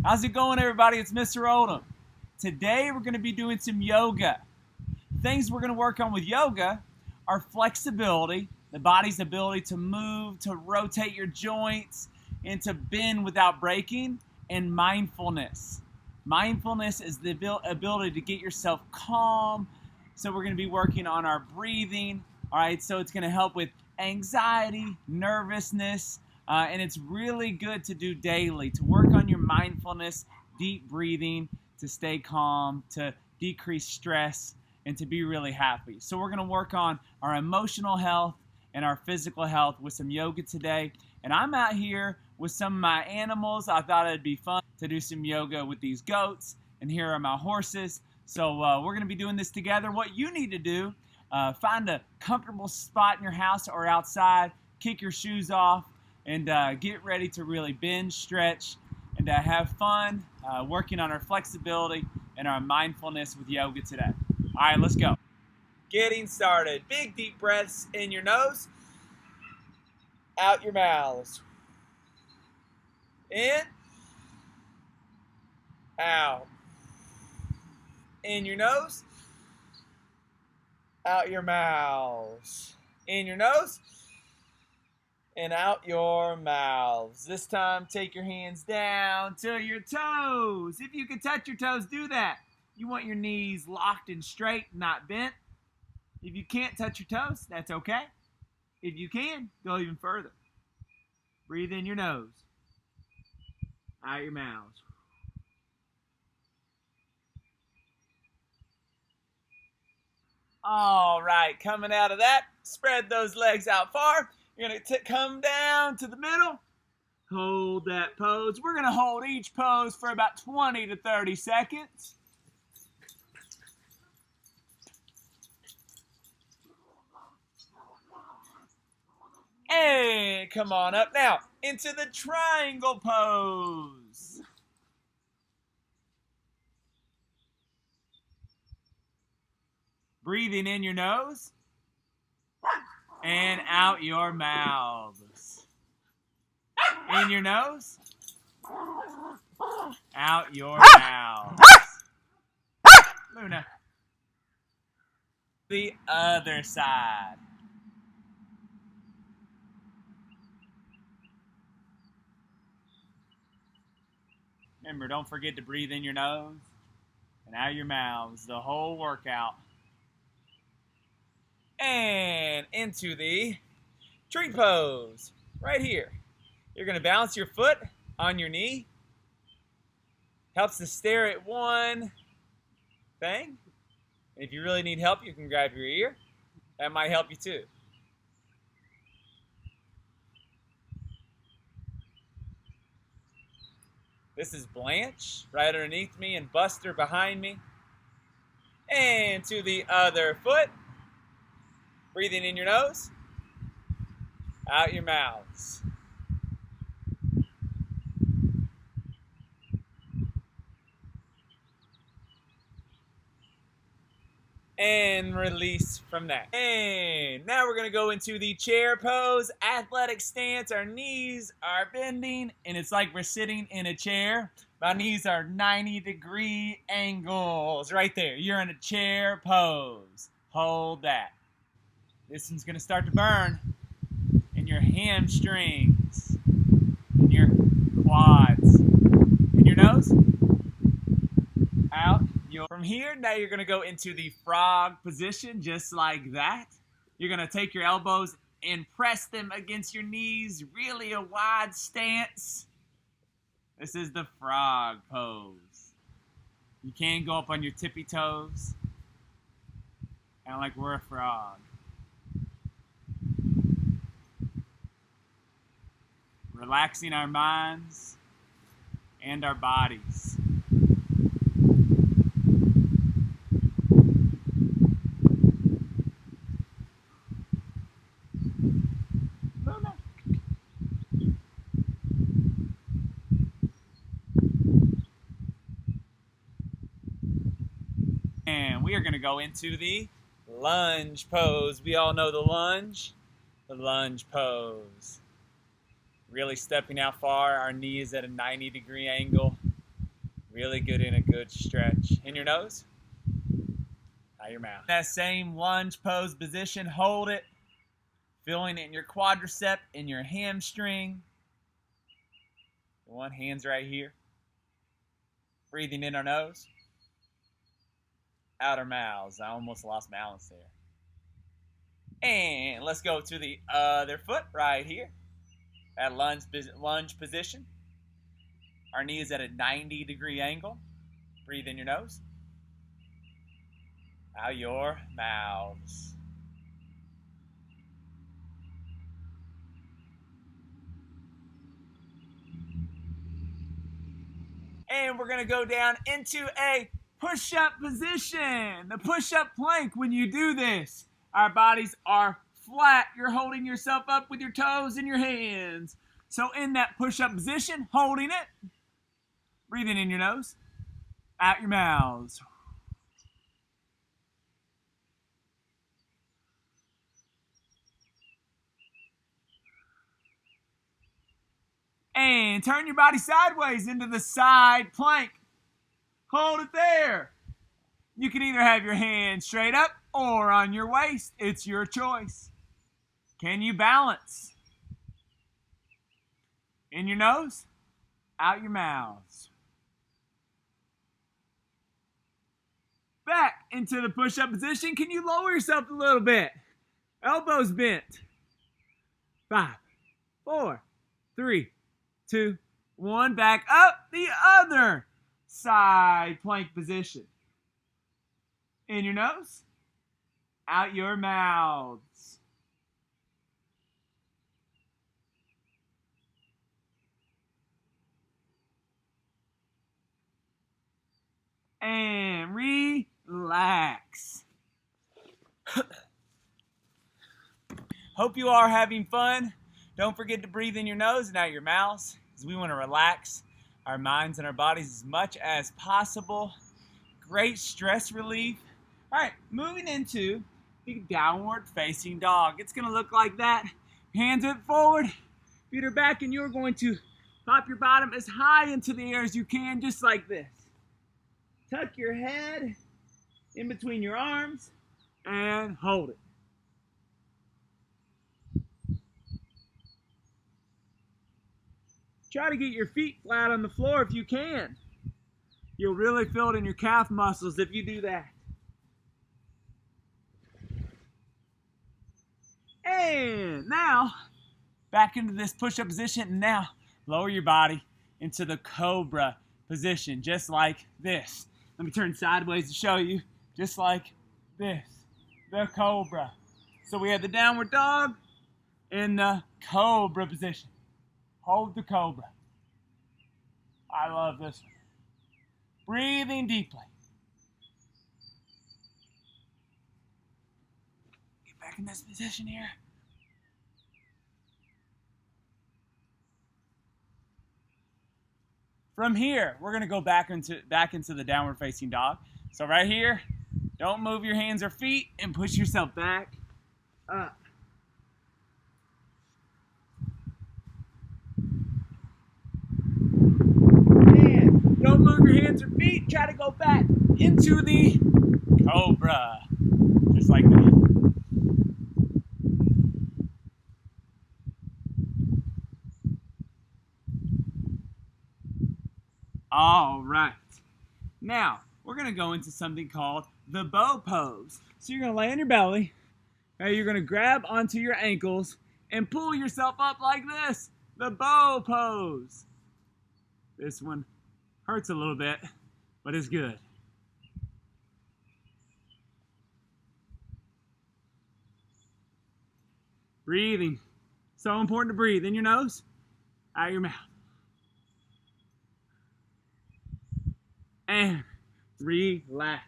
How's it going, everybody? It's Mr. Oldham. Today we're going to be doing some yoga. Things we're going to work on with yoga are flexibility, the body's ability to move, to rotate your joints, and to bend without breaking, and mindfulness. Mindfulness is the ability to get yourself calm. So we're going to be working on our breathing. All right, so it's going to help with anxiety, nervousness, and it's really good to do daily, to work on your mindfulness, deep breathing, to stay calm, to decrease stress, and to be really happy. So we're going to work on our emotional health and our physical health with some yoga today. And I'm out here with some of my animals. I thought it'd be fun to do some yoga with these goats, and here are my horses. So we're going to be doing this together. What you need to do, find a comfortable spot in your house or outside, kick your shoes off, and get ready to really bend, stretch, and have fun working on our flexibility and our mindfulness with yoga today. All right, let's go. Getting started. Big deep breaths in your nose, out your mouths. In, out. In your nose, out your mouths. In your nose, and out your mouths. This time, take your hands down to your toes. If you can touch your toes, do that. You want your knees locked and straight, not bent. If you can't touch your toes, that's okay. If you can, go even further. Breathe in your nose, out your mouths. All right, coming out of that, spread those legs out far. You're going to come down to the middle. Hold that pose. We're going to hold each pose for about 20 to 30 seconds. And come on up now into the triangle pose. Breathing in your nose and out your mouths. In your nose, out your mouths. Luna. The other side. Remember, don't forget to breathe in your nose and out your mouths the whole workout. And into the tree pose, right here. You're going to balance your foot on your knee. Helps to stare at one thing. If you really need help, you can grab your ear. That might help you too. This is Blanche right underneath me and Buster behind me. And to the other foot. Breathing in your nose, out your mouths. And release from that. And now we're going to go into the chair pose, athletic stance. Our knees are bending, and it's like we're sitting in a chair. My knees are 90-degree angles right there. You're in a chair pose. Hold that. This one's going to start to burn in your hamstrings, in your quads, in your nose, out. From here, now you're going to go into the frog position, just like that. You're going to take your elbows and press them against your knees, really a wide stance. This is the frog pose. You can go up on your tippy toes, kind of like we're a frog. Relaxing our minds and our bodies. And we are going to go into the lunge pose. We all know the lunge pose. Really stepping out far. Our knee is at a 90-degree angle. Really good in a good stretch. In your nose, out your mouth. That same lunge pose position, hold it. Feeling it in your quadricep, in your hamstring. One hand's right here. Breathing in our nose. Out our mouths. I almost lost balance there. And let's go to the other foot right here. At lunge position. Our knee is at a 90-degree angle. Breathe in your nose. Out your mouths. And we're going to go down into a push-up position. The push-up plank. When you do this, our bodies are flat. You're holding yourself up with your toes and your hands. So in that push-up position, holding it, breathing in your nose, out your mouths. And turn your body sideways into the side plank. Hold it there. You can either have your hands straight up or on your waist. It's your choice. Can you balance? In your nose, out your mouths. Back into the push-up position. Can you lower yourself a little bit? Elbows bent. 5, 4, 3, 2, 1. Back up the other side plank position. In your nose, out your mouths. And relax. Hope you are having fun. Don't forget to breathe in your nose and out your mouths, because we want to relax our minds and our bodies as much as possible. Great stress relief. All right, moving into the downward facing dog. It's going to look like that. Hands up forward, feet are back, and you're going to pop your bottom as high into the air as you can, just like this. Tuck your head in between your arms and hold it. Try to get your feet flat on the floor if you can. You'll really feel it in your calf muscles if you do that. And now, back into this push-up position. And now, lower your body into the cobra position, just like this. Let me turn sideways to show you, just like this, the cobra. So we have the downward dog in the cobra position. Hold the cobra. I love this one. Breathing deeply. Get back in this position here. From here, we're going to go back into the downward facing dog. So right here, don't move your hands or feet and push yourself back up. And don't move your hands or feet. Try to go back into the cobra. Just like that. All right. Now, we're going to go into something called the bow pose. So you're going to lay on your belly. You're going to grab onto your ankles and pull yourself up like this. The bow pose. This one hurts a little bit, but it's good. Breathing. So important to breathe in your nose, out your mouth. And relax.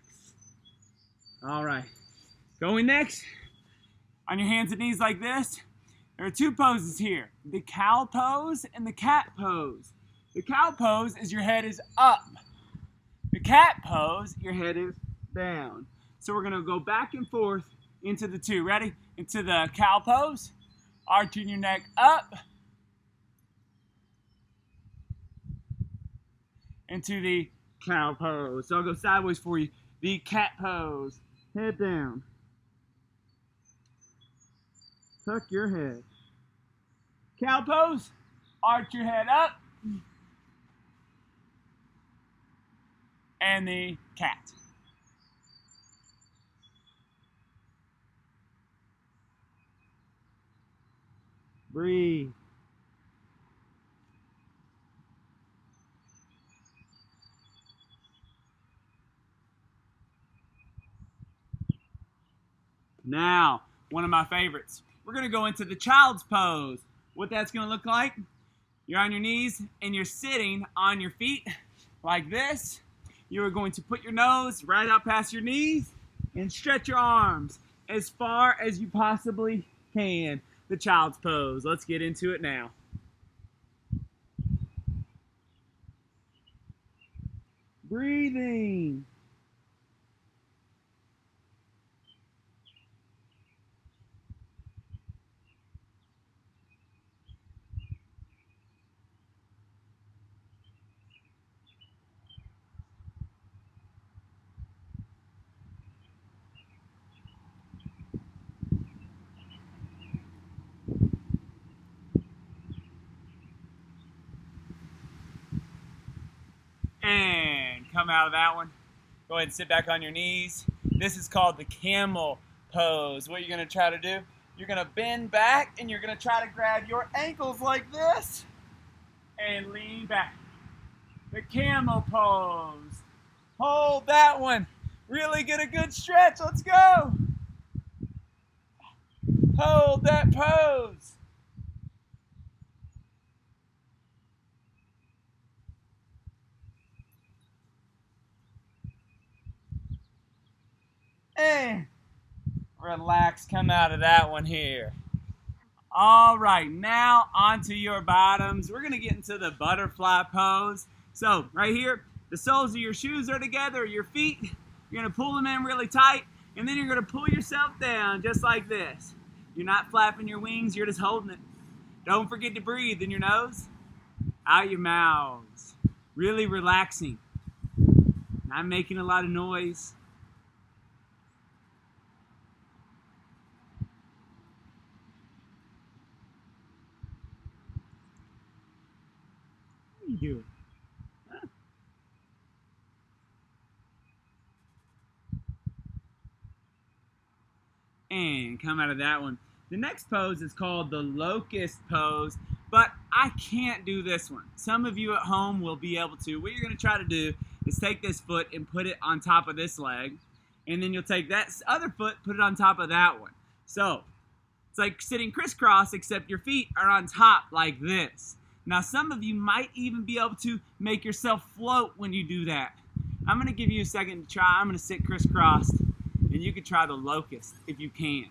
All right. Going next, on your hands and knees like this. There are two poses here, the cow pose and the cat pose. The cow pose is your head is up. The cat pose, your head is down. So we're going to go back and forth into the two. Ready? Into the cow pose. Arching your neck up. Into the Cow pose. So I'll go sideways for you. The cat pose. Head down. Tuck your head. Cow pose. Arch your head up. And the cat. Breathe. Now, one of my favorites. We're going to go into the child's pose. What that's going to look like, you're on your knees and you're sitting on your feet like this. You are going to put your nose right out past your knees and stretch your arms as far as you possibly can. The child's pose. Let's get into it now. Breathing. And come out of that one. Go ahead and sit back on your knees. This is called the camel pose. What you're going to try to do, you're going to bend back and you're going to try to grab your ankles like this and lean back. The camel pose. Hold that one. Really get a good stretch. Let's go. Hold that pose. And relax, come out of that one here. All right, now onto your bottoms. We're gonna get into the butterfly pose. So right here, the soles of your shoes are together, your feet. You're gonna pull them in really tight, and then you're gonna pull yourself down just like this. You're not flapping your wings, you're just holding it. Don't forget to breathe in your nose, out your mouths. Really relaxing, not making a lot of noise. What are you doing? Huh? And come out of that one. The next pose is called the locust pose, but I can't do this one. Some of you at home will be able to. What you're going to try to do is take this foot and put it on top of this leg, and then you'll take that other foot, put it on top of that one. So it's like sitting crisscross, except your feet are on top like this. Now, some of you might even be able to make yourself float when you do that. I'm going to give you a second to try. I'm going to sit crisscrossed, and you can try the locust if you can.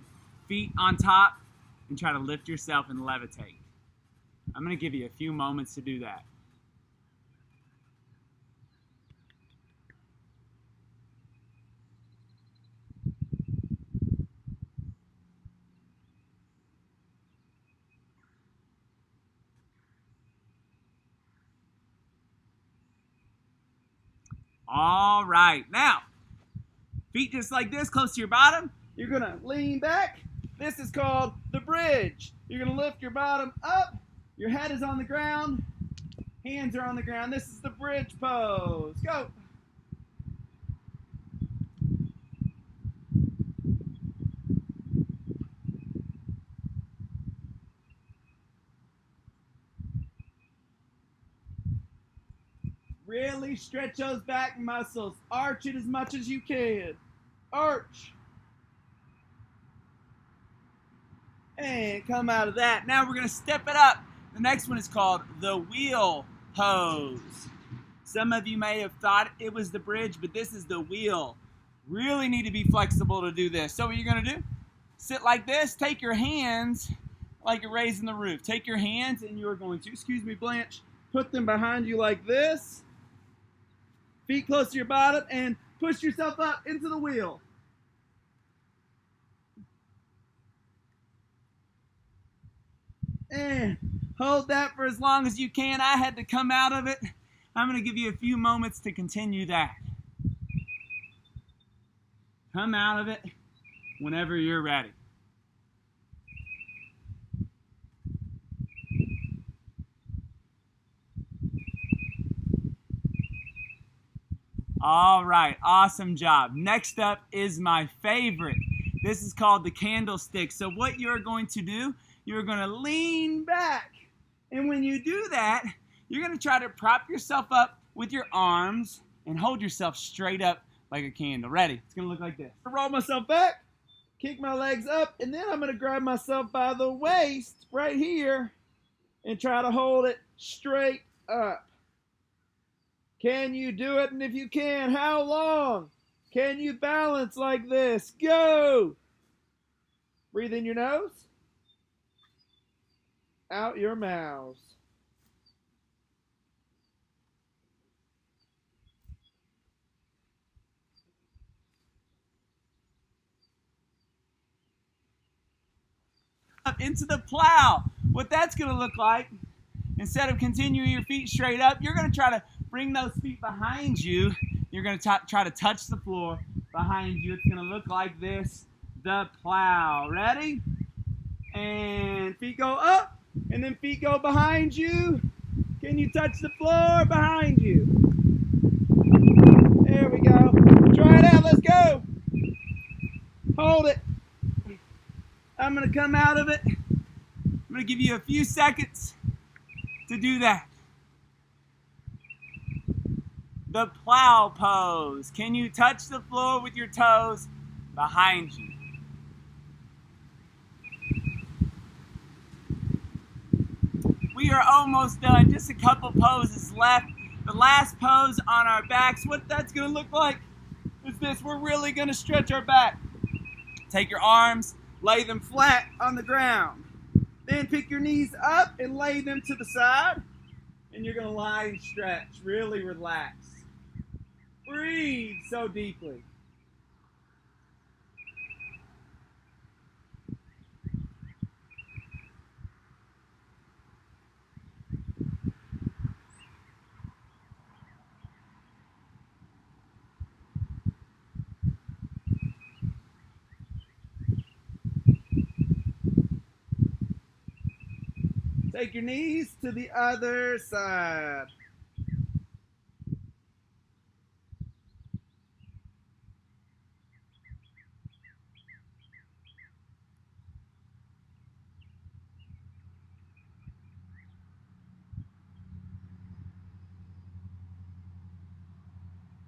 Feet on top, and try to lift yourself and levitate. I'm going to give you a few moments to do that. All right, now, feet just like this, close to your bottom. You're going to lean back. This is called the bridge. You're going to lift your bottom up. Your head is on the ground. Hands are on the ground. This is the bridge pose. Go. Really stretch those back muscles. Arch it as much as you can. Arch. And come out of that. Now we're going to step it up. The next one is called the wheel pose. Some of you may have thought it was the bridge, but this is the wheel. Really need to be flexible to do this. So what you're going to do, sit like this. Take your hands like you're raising the roof. Take your hands and you're going to, excuse me, Blanche, put them behind you like this. Feet close to your bottom and push yourself up into the wheel. And hold that for as long as you can. I had to come out of it. I'm going to give you a few moments to continue that. Come out of it whenever you're ready. All right, awesome job. Next up is my favorite. This is called the candlestick. So what you're going to do, you're going to lean back. And when you do that, you're going to try to prop yourself up with your arms and hold yourself straight up like a candle. Ready? It's going to look like this. Roll myself back, kick my legs up, and then I'm going to grab myself by the waist right here and try to hold it straight up. Can you do it? And if you can, how long? Can you balance like this? Go! Breathe in your nose. Out your mouth. Up into the plow. What that's going to look like, instead of continuing your feet straight up, you're going to try to bring those feet behind you. You're going to try to touch the floor behind you. It's going to look like this, the plow. Ready? And feet go up, and then feet go behind you. Can you touch the floor behind you? There we go. Try it out. Let's go. Hold it. I'm going to come out of it. I'm going to give you a few seconds to do that. The plow pose. Can you touch the floor with your toes behind you? We are almost done. Just a couple poses left. The last pose on our backs, what that's going to look like is this. We're really going to stretch our back. Take your arms, lay them flat on the ground. Then pick your knees up and lay them to the side. And you're going to lie and stretch. Really relax. Breathe so deeply. Take your knees to the other side.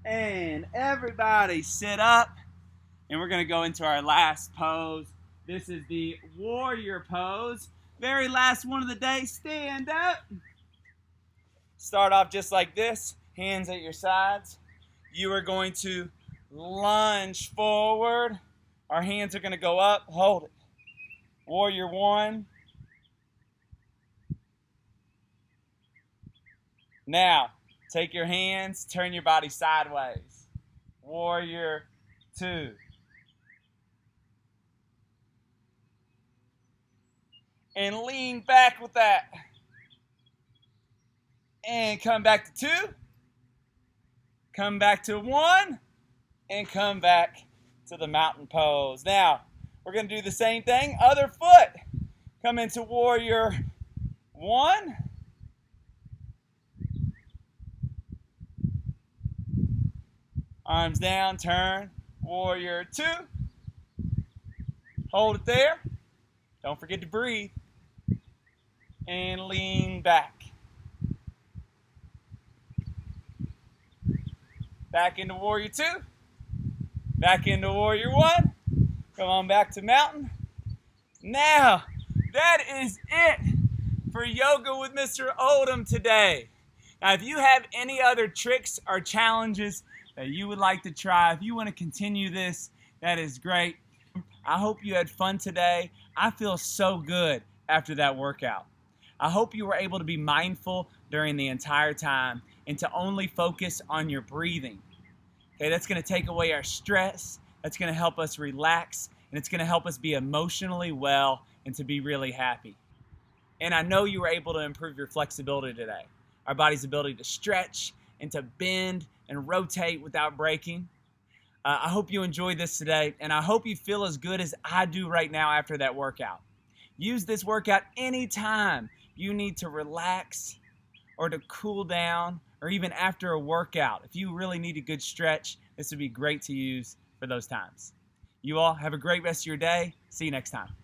And everybody sit up. And we're going to go into our last pose. This is the warrior pose. Very last one of the day. Stand up. Start off just like this. Hands at your sides. You are going to lunge forward. Our hands are going to go up. Hold it. Warrior one. Now, take your hands, turn your body sideways. Warrior two. And lean back with that. And come back to two. Come back to one. And come back to the mountain pose. Now, we're going to do the same thing. Other foot. Come into warrior one. Arms down, turn. Warrior two. Hold it there. Don't forget to breathe. And lean back. Back into warrior two. Back into warrior one. Come on back to mountain. Now, that is it for Yoga with Mr. Oldham today. Now, if you have any other tricks or challenges that you would like to try, if you want to continue this, that is great. I hope you had fun today. I feel so good after that workout. I hope you were able to be mindful during the entire time and to only focus on your breathing. Okay, that's going to take away our stress. That's going to help us relax, and it's going to help us be emotionally well and to be really happy. And I know you were able to improve your flexibility today. our body's ability to stretch and to bend and rotate without breaking. I hope you enjoyed this today, and I hope you feel as good as I do right now after that workout. Use this workout anytime you need to relax or to cool down, or even after a workout. If you really need a good stretch, this would be great to use for those times. You all have a great rest of your day. See you next time.